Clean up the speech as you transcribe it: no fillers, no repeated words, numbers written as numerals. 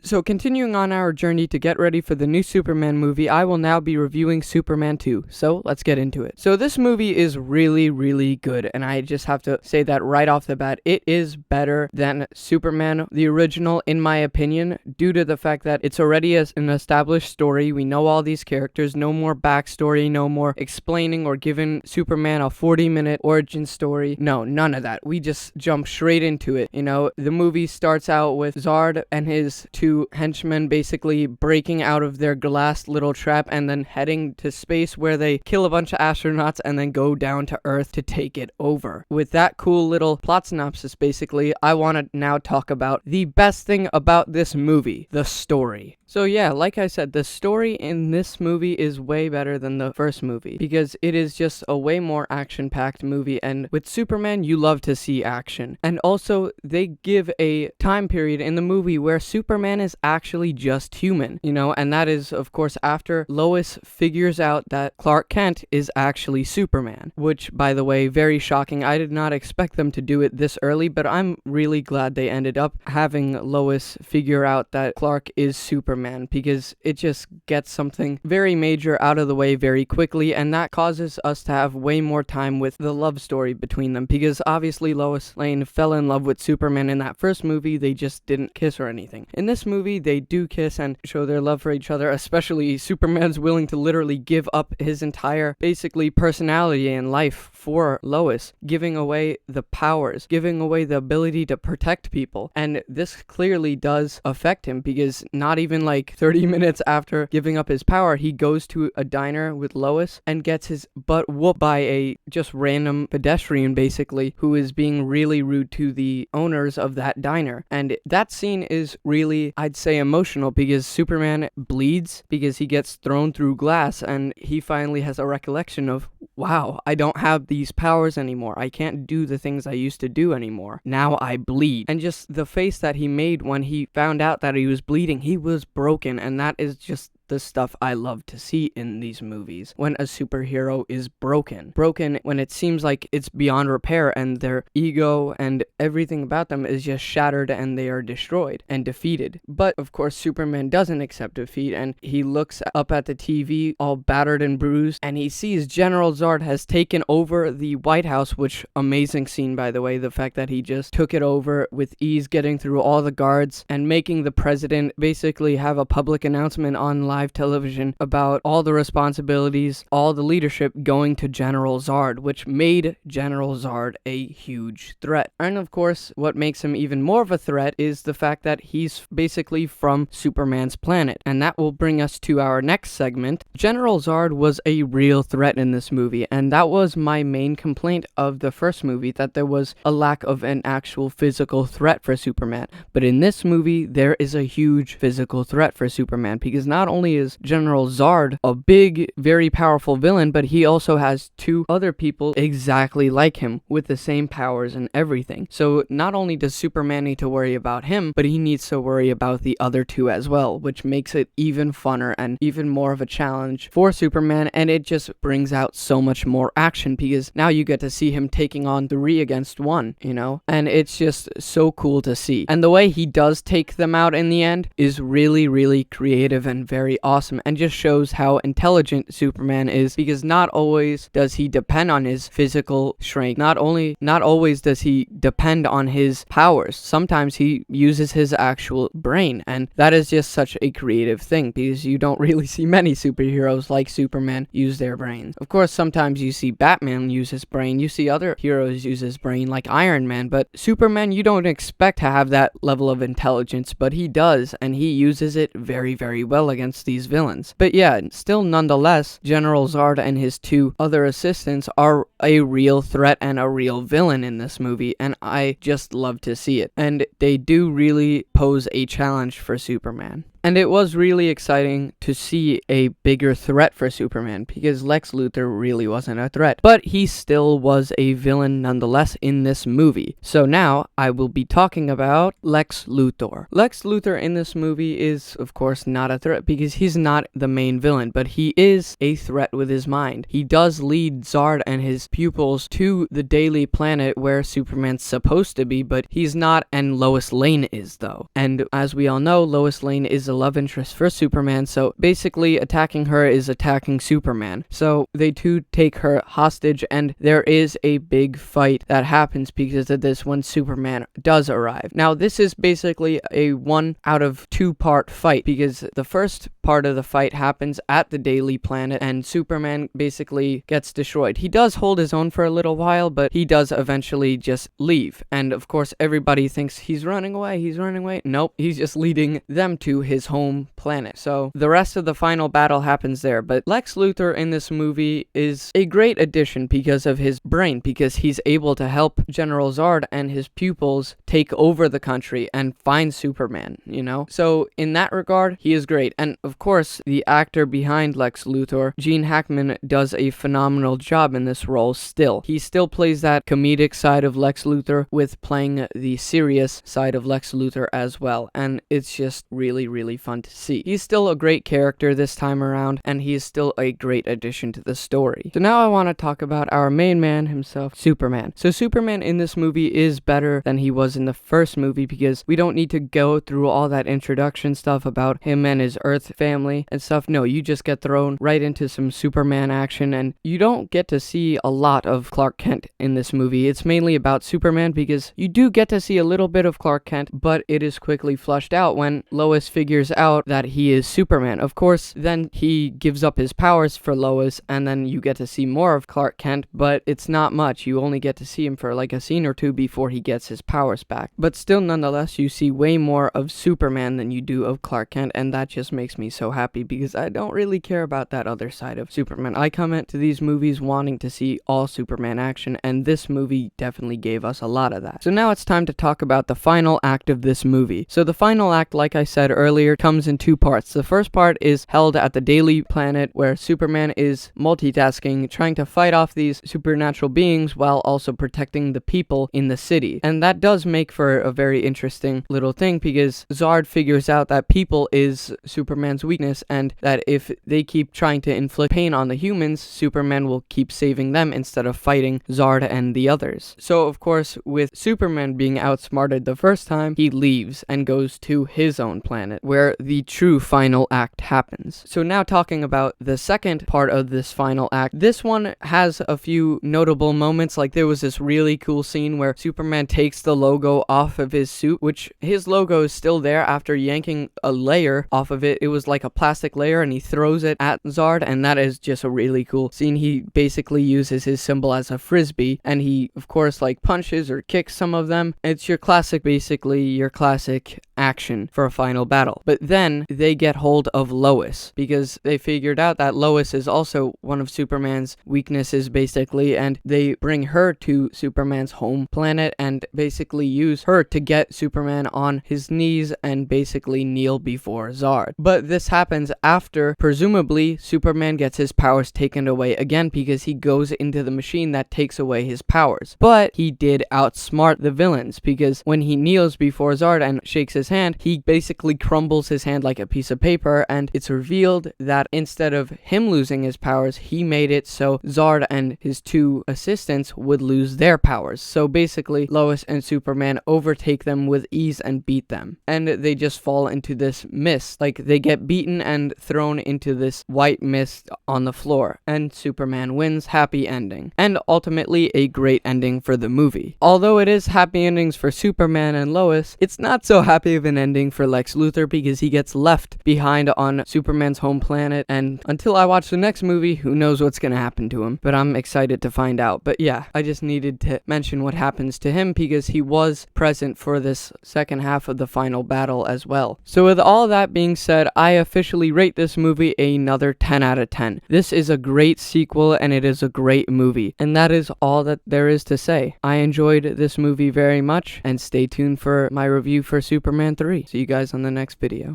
So continuing on our journey to get ready for the new Superman movie, I will now be reviewing Superman 2. So let's get into it. So this movie is really, really good, and I just have to say that right off the bat. It is better than Superman, the original, in my opinion, due to the fact that it's already an established story. We know all these characters, no more backstory, no more explaining or giving Superman a 40-minute origin story. No, none of that. We just jump straight into it. You know, the movie starts out with Zod and his two henchmen basically breaking out of their glass little trap and then heading to space, where they kill a bunch of astronauts and then go down to Earth to take it over. With that cool little plot synopsis, basically, I want to now talk about the best thing about this movie, the story. So yeah, like I said, the story in this movie is way better than the first movie, because it is just a way more action-packed movie, and with Superman, you love to see action. And also, they give a time period in the movie where Superman is actually just human, you know, and that is, of course, after Lois figures out that Clark Kent is actually Superman, which, by the way, very shocking. I did not expect them to do it this early, but I'm really glad they ended up having Lois figure out that Clark is Superman, because it just gets something very major out of the way very quickly, and that causes us to have way more time with the love story between them, because obviously Lois Lane fell in love with Superman in that first movie. They just didn't kiss or anything. In this movie, they do kiss and show their love for each other, especially Superman's willing to literally give up his entire, basically, personality and life for Lois, giving away the powers, giving away the ability to protect people, and this clearly does affect him, because not even like 30 minutes after giving up his power, he goes to a diner with Lois and gets his butt whooped by a just random pedestrian, basically, who is being really rude to the owners of that diner. And that scene is really, I'd say, emotional, because Superman bleeds because he gets thrown through glass, and he finally has a recollection of, wow, I don't have these powers anymore. I can't do the things I used to do anymore. Now I bleed. And just the face that he made when he found out that he was bleeding, he was broken, and that is just the stuff I love to see in these movies, when a superhero is broken when it seems like it's beyond repair and their ego and everything about them is just shattered and they are destroyed and defeated. But of course, Superman doesn't accept defeat, and he looks up at the TV all battered and bruised, and he sees General Zod has taken over the White House, which amazing scene, by the way, the fact that he just took it over with ease, getting through all the guards and making the president basically have a public announcement on live television about all the responsibilities, all the leadership going to General Zod, which made General Zod a huge threat. And of course, what makes him even more of a threat is the fact that he's basically from Superman's planet. And that will bring us to our next segment. General Zod was a real threat in this movie, and that was my main complaint of the first movie, that there was a lack of an actual physical threat for Superman. But in this movie, there is a huge physical threat for Superman, because not only is General Zod a big, very powerful villain, but he also has two other people exactly like him with the same powers and everything. So not only does Superman need to worry about him, but he needs to worry about the other two as well, which makes it even funner and even more of a challenge for Superman, and it just brings out so much more action, because now you get to see him taking on 3 against 1, you know, and it's just so cool to see. And the way he does take them out in the end is really, really creative and very awesome, and just shows how intelligent Superman is, because not always does he depend on his physical strength. Not always does he depend on his powers. Sometimes he uses his actual brain, and that is just such a creative thing, because you don't really see many superheroes like Superman use their brains. Of course, sometimes you see Batman use his brain, you see other heroes use his brain like Iron Man, but Superman, you don't expect to have that level of intelligence, but he does, and he uses it very, very well against these villains. But yeah, still nonetheless, General Zod and his 2 other assistants are a real threat and a real villain in this movie, and I just love to see it. And they do really pose a challenge for Superman. And it was really exciting to see a bigger threat for Superman, because Lex Luthor really wasn't a threat. But he still was a villain nonetheless in this movie. So now I will be talking about Lex Luthor. Lex Luthor in this movie is, of course, not a threat because he's not the main villain, but he is a threat with his mind. He does lead Zod and his pupils to the Daily Planet where Superman's supposed to be, but he's not, and Lois Lane is, though. And as we all know, Lois Lane is a love interest for Superman, so basically attacking her is attacking Superman. So they two take her hostage, and there is a big fight that happens because of this when Superman does arrive. Now, this is basically a 1 out of 2 part fight, because the first part of the fight happens at the Daily Planet and Superman basically gets destroyed. He does hold his own for a little while, but he does eventually just leave. And of course, everybody thinks he's running away. Nope, he's just leading them to his home planet. So the rest of the final battle happens there. But Lex Luthor in this movie is a great addition because of his brain, because he's able to help General Zod and his pupils take over the country and find Superman, you know? So in that regard, he is great. And of course, the actor behind Lex Luthor, Gene Hackman, does a phenomenal job in this role still. He still plays that comedic side of Lex Luthor with playing the serious side of Lex Luthor as well. And it's just really, really fun to see. He's still a great character this time around, and he is still a great addition to the story. So now I want to talk about our main man himself, Superman. So Superman in this movie is better than he was in the first movie because we don't need to go through all that introduction stuff about him and his Earth family and stuff. No, you just get thrown right into some Superman action, and you don't get to see a lot of Clark Kent in this movie. It's mainly about Superman because you do get to see a little bit of Clark Kent, but it is quickly flushed out when Lois figures out that he is Superman. Of course, then he gives up his powers for Lois, and then you get to see more of Clark Kent, but it's not much. You only get to see him for like a scene or two before he gets his powers back. But still, nonetheless, you see way more of Superman than you do of Clark Kent, and that just makes me so happy because I don't really care about that other side of Superman. I come into these movies wanting to see all Superman action, and this movie definitely gave us a lot of that. So now it's time to talk about the final act of this movie. So the final act, like I said earlier, comes in 2 parts. The first part is held at the Daily Planet where Superman is multitasking, trying to fight off these supernatural beings while also protecting the people in the city. And that does make for a very interesting little thing because Zod figures out that people is Superman's weakness, and that if they keep trying to inflict pain on the humans, Superman will keep saving them instead of fighting Zod and the others. So of course, with Superman being outsmarted the first time, he leaves and goes to his own planet where the true final act happens. So now talking about the second part of this final act, this one has a few notable moments. Like there was this really cool scene where Superman takes the logo off of his suit, which his logo is still there after yanking a layer off of it. It was like a plastic layer, and he throws it at Zod, and that is just a really cool scene. He basically uses his symbol as a frisbee, and he of course like punches or kicks some of them. It's your classic action for a final battle. But then they get hold of Lois because they figured out that Lois is also one of Superman's weaknesses basically, and they bring her to Superman's home planet and basically use her to get Superman on his knees and basically kneel before Zod. But this happens after presumably Superman gets his powers taken away again because he goes into the machine that takes away his powers. But he did outsmart the villains because when he kneels before Zod and shakes his hand, he basically crumbles his hand like a piece of paper, and it's revealed that instead of him losing his powers, he made it so Zod and his 2 assistants would lose their powers. So basically, Lois and Superman overtake them with ease and beat them. And they just fall into this mist. Like, they get beaten and thrown into this white mist on the floor. And Superman wins. Happy ending. And ultimately, a great ending for the movie. Although it is happy endings for Superman and Lois, it's not so happy of an ending for Lex Luthor because he gets left behind on Superman's home planet, and until I watch the next movie, who knows what's gonna happen to him, but I'm excited to find out. But yeah, I just needed to mention what happens to him because he was present for this second half of the final battle as well. So with all that being said, I officially rate this movie another 10 out of 10. This is a great sequel and it is a great movie, and that is all that there is to say. I enjoyed this movie very much, and stay tuned for my review for Superman 3. See you guys on the next video.